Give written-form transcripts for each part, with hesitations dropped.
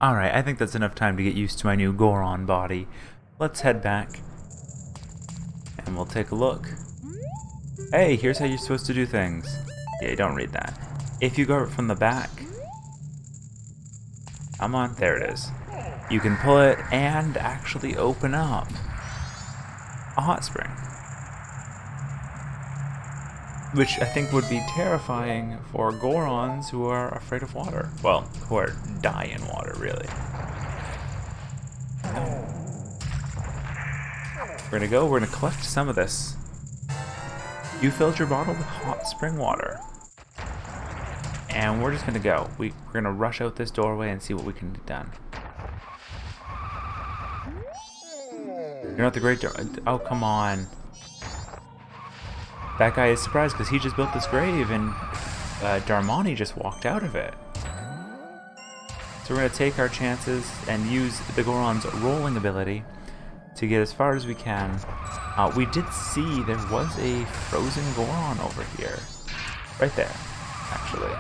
Alright, I think that's enough time to get used to my new Goron body. Let's head back. And we'll take a look. Hey, here's how you're supposed to do things. Yeah, don't read that. If you go from the back... Come on, there it is. You can pull it and actually open up a hot spring. Which I think would be terrifying for Gorons who are afraid of water. Well, who are die in water, really. We're gonna collect some of this. You filled your bottle with hot spring water. And we're just gonna go. We're gonna rush out this doorway and see what we can get done. You're not the great door. Oh, come on. That guy is surprised because he just built this grave and Darmani just walked out of it. So we're going to take our chances and use the Goron's rolling ability to get as far as we can. We did see there was a frozen Goron over here. Right there, actually.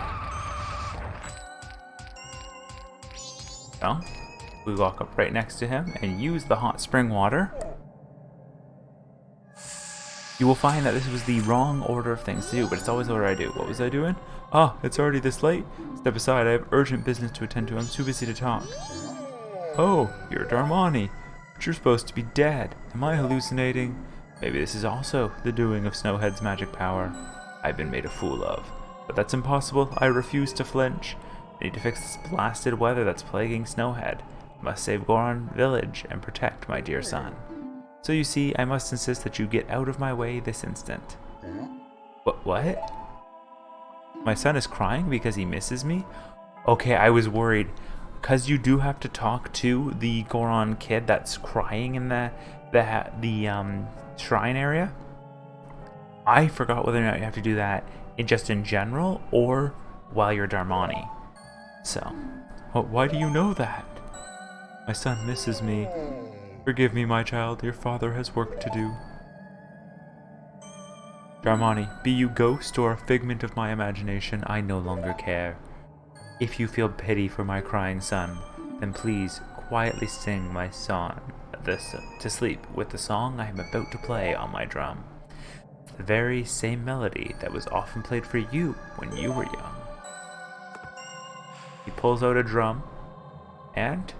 So, we walk up right next to him and use the hot spring water. You will find that this was the wrong order of things to do, but it's always what I do. What was I doing? Ah, it's already this late. Step aside, I have urgent business to attend to. I'm too busy to talk. Oh, you're Darmani, but you're supposed to be dead. Am I hallucinating? Maybe this is also the doing of Snowhead's magic power. I've been made a fool of. But that's impossible. I refuse to flinch. I need to fix this blasted weather that's plaguing Snowhead. I must save Goron Village and protect my dear son. So you see, I must insist that you get out of my way this instant. What? My son is crying because he misses me? Okay, I was worried. Because you do have to talk to the Goron kid that's crying in the shrine area. I forgot whether or not you have to do that just in general or while you're Darmani. So, why do you know that? My son misses me. Forgive me, my child, your father has work to do. Darmani, be you ghost or a figment of my imagination, I no longer care. If you feel pity for my crying son, then please quietly sing my song to sleep with the song I am about to play on my drum. The very same melody that was often played for you when you were young. He pulls out a drum, and...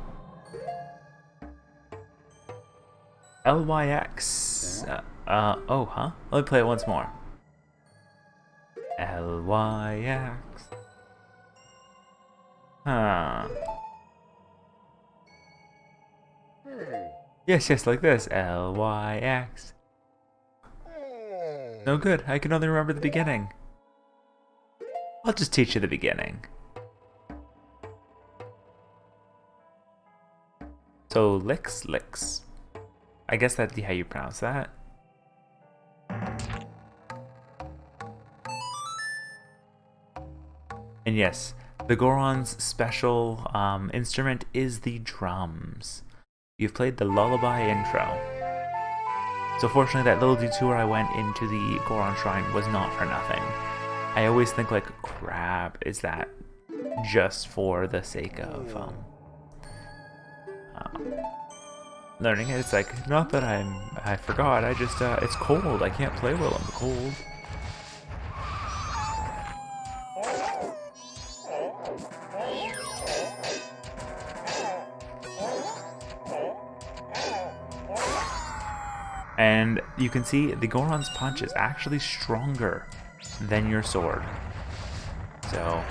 LYX. Oh, huh? Let me play it once more. LYX. Huh. Yes, like this. LYX. No good. I can only remember the beginning. I'll just teach you the beginning. So, licks. I guess that's how you pronounce that. And yes, the Goron's special instrument is the drums. You've played the lullaby intro. So fortunately that little detour I went into the Goron shrine was not for nothing. I always think like, crap, is that just for the sake of learning it? It's like, not that I forgot, I just, it's cold, I can't play well in the cold. And you can see the Goron's punch is actually stronger than your sword. So,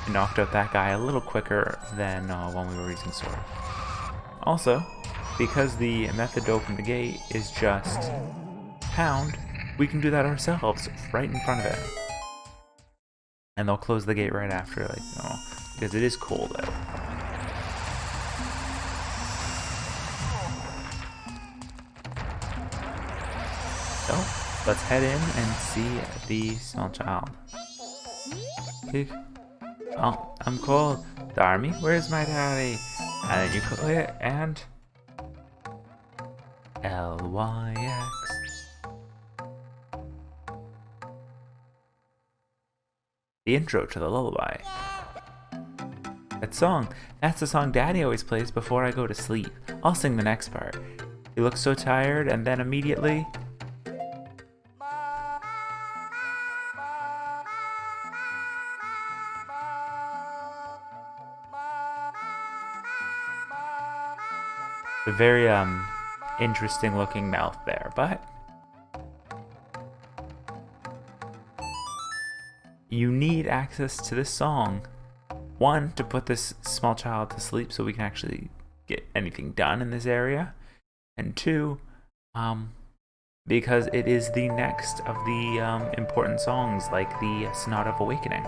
you knocked out that guy a little quicker than when we were using sword. Also, because the method to open the gate is just pound, we can do that ourselves right in front of it. And they'll close the gate right after, like, you know, because it is cold out. So, let's head in and see the small child. Oh, I'm cold. Darmy, where's my daddy? And then you click it and... LYX. The intro to the lullaby. That song, that's the song Daddy always plays before I go to sleep. I'll sing the next part. He looks so tired, and then immediately... a very, interesting looking mouth there, but... you need access to this song. One, to put this small child to sleep so we can actually get anything done in this area. And two, because it is the next of the important songs, like the Sonata of Awakening.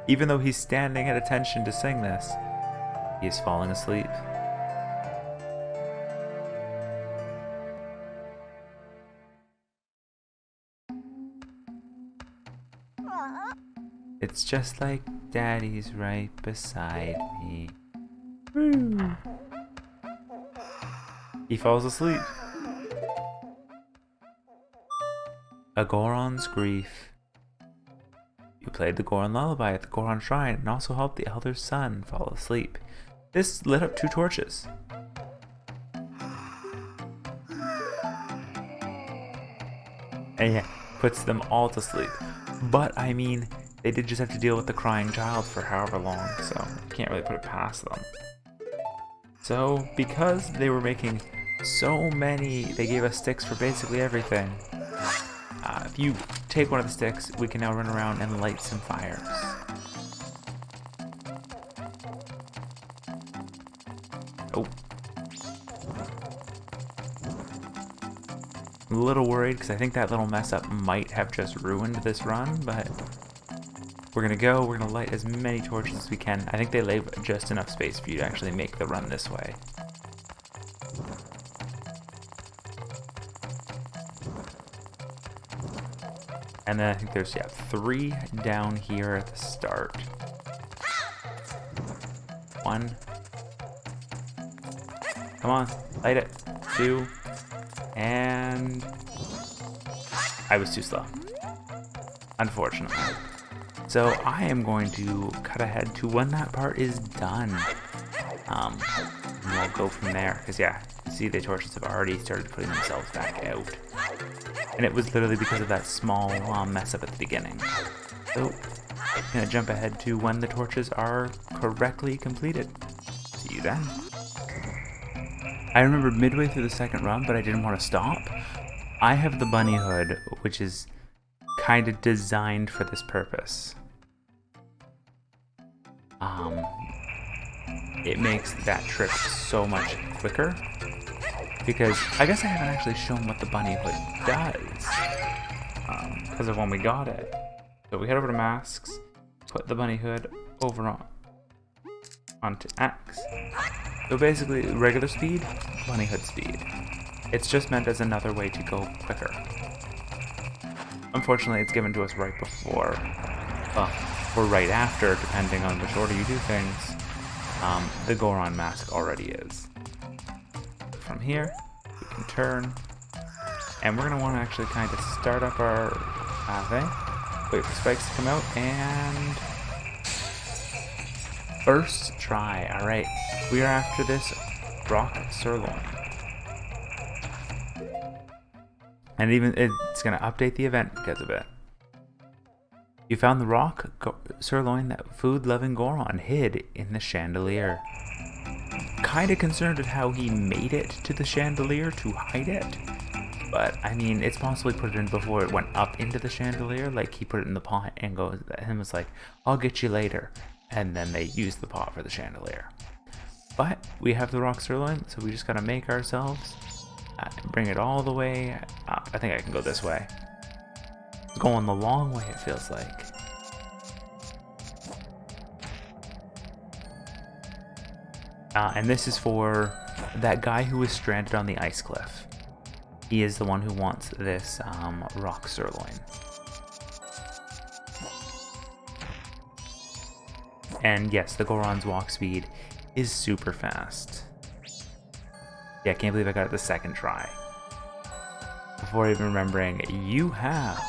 Even though he's standing at attention to sing this, he is falling asleep. It's just like Daddy's right beside me. He falls asleep. A Goron's grief. You played the Goron lullaby at the Goron shrine and also helped the elder's son fall asleep. This lit up 2 torches. And yeah, puts them all to sleep. But I mean, they did just have to deal with the crying child for however long, so you can't really put it past them. So, because they were making so many, they gave us sticks for basically everything. If you take one of the sticks, we can now run around and light some fires. Oh. I'm a little worried because I think that little mess up might have just ruined this run, but we're gonna light as many torches as we can. I think they leave just enough space for you to actually make the run this way. And then I think there's, 3 down here at the start. 1. Come on, light it. 2. And... I was too slow. Unfortunately. So I am going to cut ahead to when that part is done. And we'll go from there. Because you see the torches have already started putting themselves back out. And it was literally because of that small mess up at the beginning. So, I'm going to jump ahead to when the torches are correctly completed. See you then. I remember midway through the second run, but I didn't want to stop. I have the bunny hood, which is kind of designed for this purpose. It makes that trip so much quicker. Because I guess I haven't actually shown what the bunny hood does, because of when we got it. So we head over to masks, put the bunny hood over onto X. So basically, regular speed, bunny hood speed. It's just meant as another way to go quicker. Unfortunately, it's given to us right before, or right after, depending on which order you do things. The Goron mask already is. From here, we can turn, and we're going to want to actually kind of start up our thing, wait for spikes to come out, and first try. Alright, we are after this rock sirloin. And even it's going to update the event because of it. You found the rock sirloin that food-loving Goron hid in the chandelier. Kind of concerned at how he made it to the chandelier to hide it, but I mean, it's possibly put it in before it went up into the chandelier. Like he put it in the pot and was like, "I'll get you later," and then they used the pot for the chandelier. But we have the rock sirloin, so we just gotta make ourselves bring it all the way up. I think I can go this way. It's going the long way, it feels like. And this is for that guy who was stranded on the ice cliff. He is the one who wants this rock sirloin. And yes, the Goron's walk speed is super fast. Yeah, I can't believe I got it the second try. before even remembering you have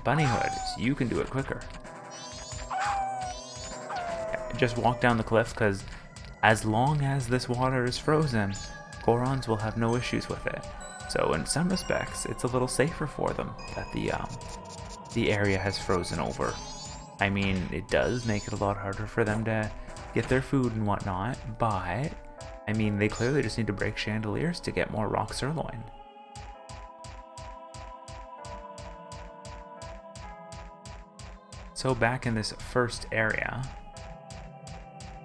bunny hoods. You can do it quicker. Just walk down the cliff, because as long as this water is frozen, Gorons will have no issues with it. So in some respects, it's a little safer for them that the area has frozen over. I mean, it does make it a lot harder for them to get their food and whatnot, but I mean, they clearly just need to break chandeliers to get more rock sirloin. So back in this first area,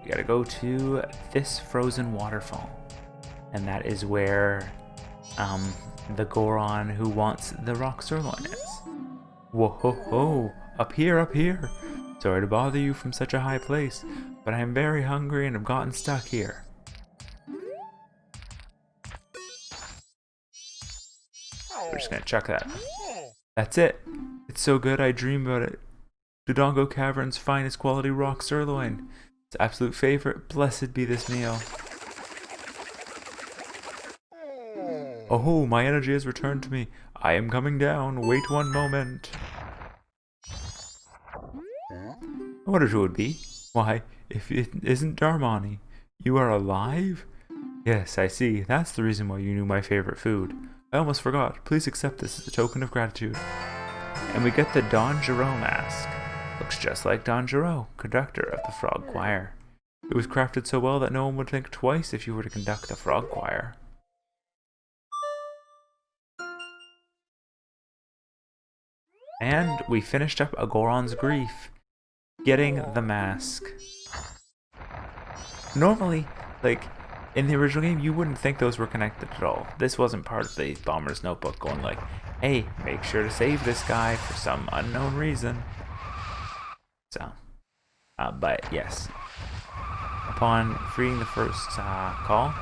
you gotta go to this frozen waterfall, and that is where the Goron who wants the rock sirloin is. Whoa ho ho! Up here, up here! Sorry to bother you from such a high place, but I am very hungry and have gotten stuck here. We're just gonna chuck that. That's it! It's so good I dream about it. Dodongo Cavern's finest quality rock sirloin. Its absolute favorite. Blessed be this meal. Oh, my energy has returned to me. I am coming down. Wait one moment. I wondered who it would be. Why, if it isn't Darmani. You are alive? Yes, I see. That's the reason why you knew my favorite food. I almost forgot. Please accept this as a token of gratitude. And we get the Don Giro mask. Looks just like Don Giro, conductor of the Frog Choir. It was crafted so well that no one would think twice if you were to conduct the Frog Choir. And we finished up a Goron's Grief, getting the mask. Normally, like, in the original game, you wouldn't think those were connected at all. This wasn't part of the Bomber's Notebook going like, hey, make sure to save this guy for some unknown reason. So, but yes, upon freeing the first upon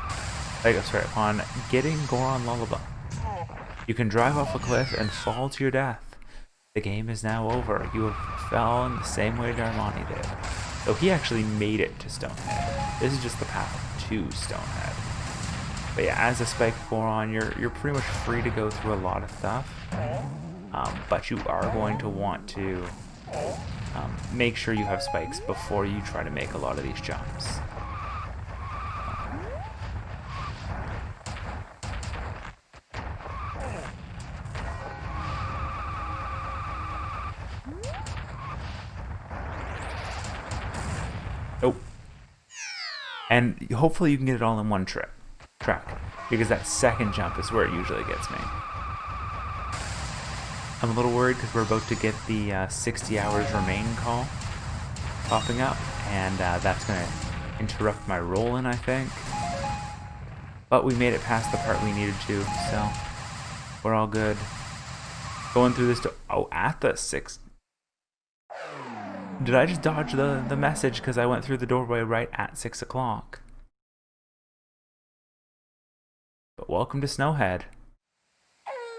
getting Goron Lullaby, you can drive off a cliff and fall to your death. The game is now over. You have fallen the same way Darmani did. Though he actually made it to Stonehead. This is just the path to Stonehead. But yeah, as a Spike Goron, you're pretty much free to go through a lot of stuff. But you are going to want to make sure you have spikes before you try to make a lot of these jumps. Nope. And hopefully you can get it all in one track, because that second jump is where it usually gets me. I'm a little worried because we're about to get the 60 hours remain call popping up, and that's going to interrupt my roll-in, I think. But we made it past the part we needed to, so we're all good. Going through this at the 6. Did I just dodge the message because I went through the doorway right at 6 o'clock? But welcome to Snowhead.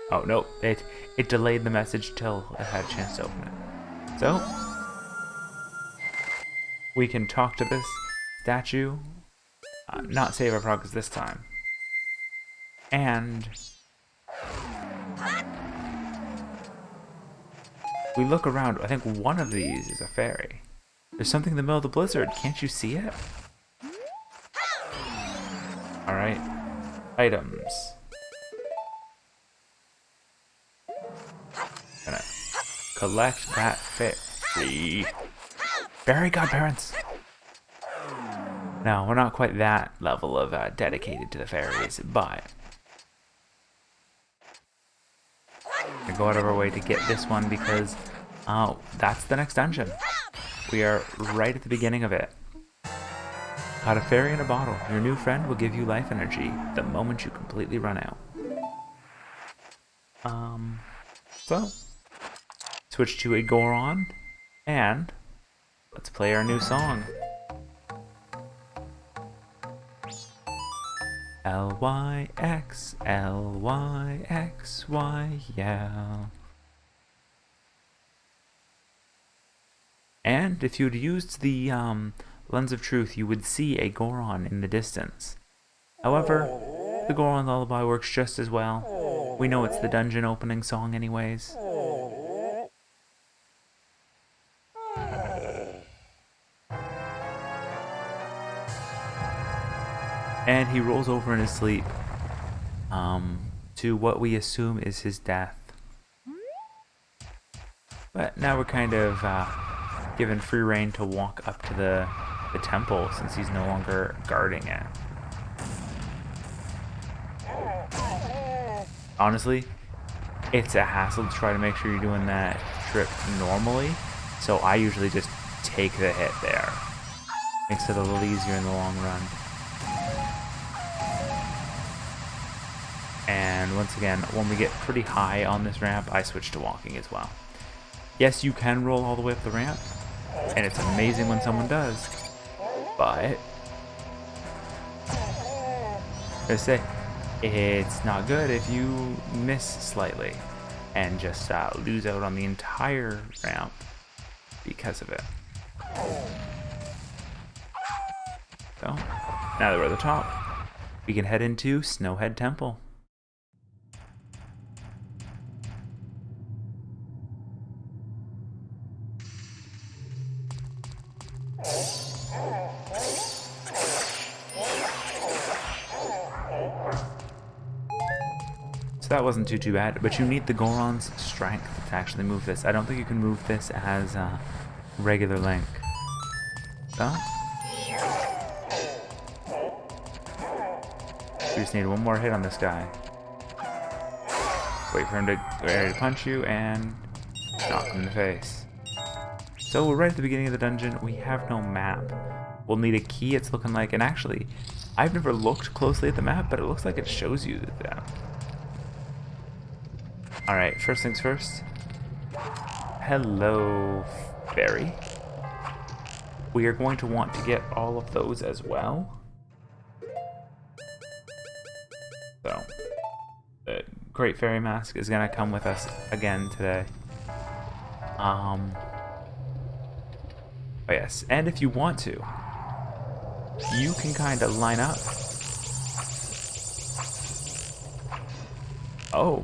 Oh, no, it delayed the message till it had a chance to open it. So, we can talk to this statue, not save our progress this time. And we look around. I think one of these is a fairy. There's something in the middle of the blizzard. Can't you see it? Alright. Items. Gonna collect that fairy. Fairy godparents! No, we're not quite that level of dedicated to the fairies, but we go out of our way to get this one because that's the next dungeon. We are right at the beginning of it. Caught a fairy in a bottle. Your new friend will give you life energy the moment you completely run out. So switch to a Goron, and let's play our new song. L-Y-X, L-Y-X-Y, yeah. And if you'd used the Lens of Truth, you would see a Goron in the distance. However, the Goron Lullaby works just as well. We know it's the dungeon opening song anyways. And he rolls over in his sleep to what we assume is his death. But now we're kind of given free rein to walk up to the temple since he's no longer guarding it. Honestly, it's a hassle to try to make sure you're doing that trip normally, so I usually just take the hit there. Makes it a little easier in the long run. And once again, when we get pretty high on this ramp, I switch to walking as well. Yes, you can roll all the way up the ramp, and it's amazing when someone does, but I say it's not good if you miss slightly and just lose out on the entire ramp because of it. So, now that we're at the top, we can head into Snowhead Temple. So that wasn't too bad, but you need the Goron's strength to actually move this. I don't think you can move this as regular Link. So we just need one more hit on this guy. Wait for him to get ready to punch you and knock him in the face. So we're right at the beginning of the dungeon. We have no map. We'll need a key, it's looking like, and actually, I've never looked closely at the map, but it looks like it shows you that. Alright, first things first. Hello, fairy. We are going to want to get all of those as well. So, the Great Fairy Mask is going to come with us again today. Oh yes, and if you want to, you can kind of line up. Oh,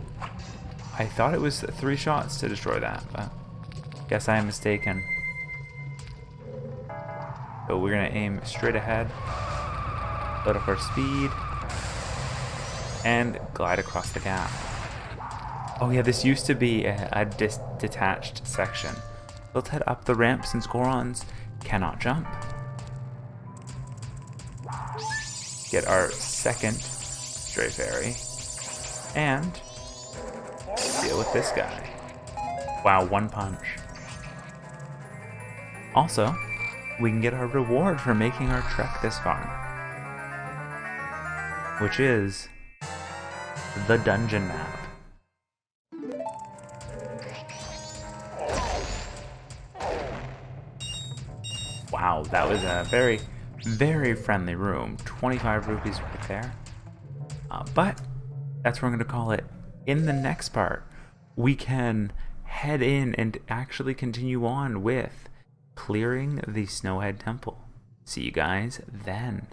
I thought it was 3 shots to destroy that, but guess I am mistaken. So we're gonna aim straight ahead, load up our speed, and glide across the gap. Oh yeah, this used to be a detached section. Let's head up the ramp since Gorons cannot jump. Get our second stray fairy, and deal with this guy. Wow, 1 punch. Also, we can get our reward for making our trek this far, which is the dungeon map. Wow, that was a very, very friendly room. 25 rupees right there. But that's what we're going to call it. In the next part, we can head in and actually continue on with clearing the Snowhead Temple. See you guys then.